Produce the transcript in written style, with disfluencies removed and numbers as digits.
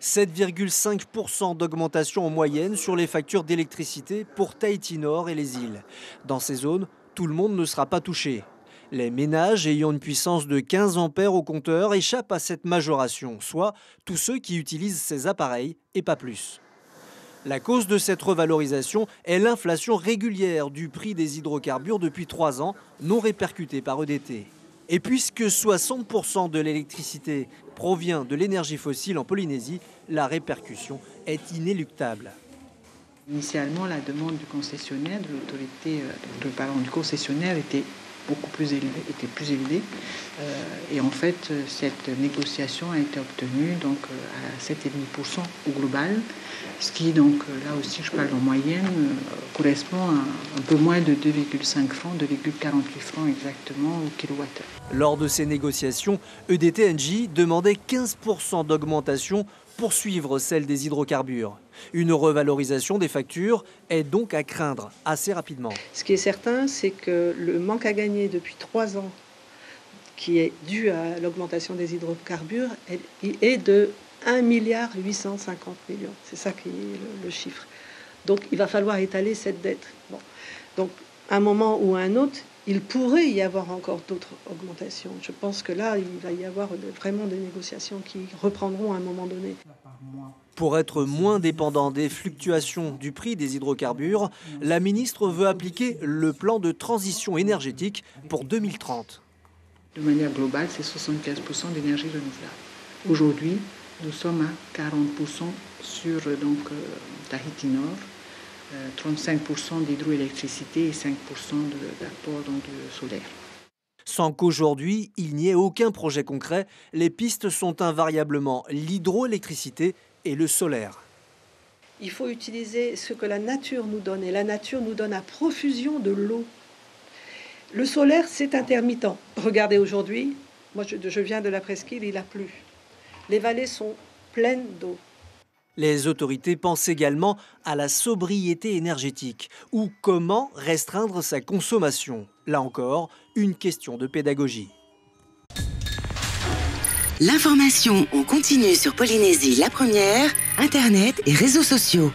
7,5% d'augmentation en moyenne sur les factures d'électricité pour Tahiti Nord et les îles. Dans ces zones, tout le monde ne sera pas touché. Les ménages ayant une puissance de 15 ampères au compteur échappent à cette majoration, soit tous ceux qui utilisent ces appareils et pas plus. La cause de cette revalorisation est l'inflation régulière du prix des hydrocarbures depuis 3 ans, non répercutée par EDT. Et puisque 60% de l'électricité provient de l'énergie fossile en Polynésie, la répercussion est inéluctable. Initialement, la demande du concessionnaire, de l'autorité, du concessionnaire était beaucoup plus élevée. Et en fait, cette négociation a été obtenue donc, à 7,5% au global, ce qui, donc, là aussi, je parle en moyenne, correspond à un peu moins de 2,5 francs, 2,48 francs exactement au kilowattheure. Lors de ces négociations, EDT-NJ demandait 15% d'augmentation pour suivre celle des hydrocarbures. Une revalorisation des factures est donc à craindre assez rapidement. Ce qui est certain, c'est que le manque à gagner depuis 3 ans, qui est dû à l'augmentation des hydrocarbures, est de 1,850 milliard. C'est ça qui est le chiffre. Donc il va falloir étaler cette dette. Bon. Donc à un moment ou à un autre, il pourrait y avoir encore d'autres augmentations. Je pense que là, il va y avoir vraiment des négociations qui reprendront à un moment donné. Pour être moins dépendant des fluctuations du prix des hydrocarbures, la ministre veut appliquer le plan de transition énergétique pour 2030. De manière globale, c'est 75% d'énergie renouvelable. Aujourd'hui, nous sommes à 40% sur Tahiti Nord, 35% d'hydroélectricité et 5% d'apport de solaire. Sans qu'aujourd'hui, il n'y ait aucun projet concret, les pistes sont invariablement l'hydroélectricité et le solaire. Il faut utiliser ce que la nature nous donne, et la nature nous donne à profusion de l'eau. Le solaire, c'est intermittent. Regardez aujourd'hui, moi je viens de la presqu'île, il a plu. Les vallées sont pleines d'eau. Les autorités pensent également à la sobriété énergétique ou comment restreindre sa consommation. Là encore, une question de pédagogie. L'information en continu sur Polynésie la première, Internet et réseaux sociaux.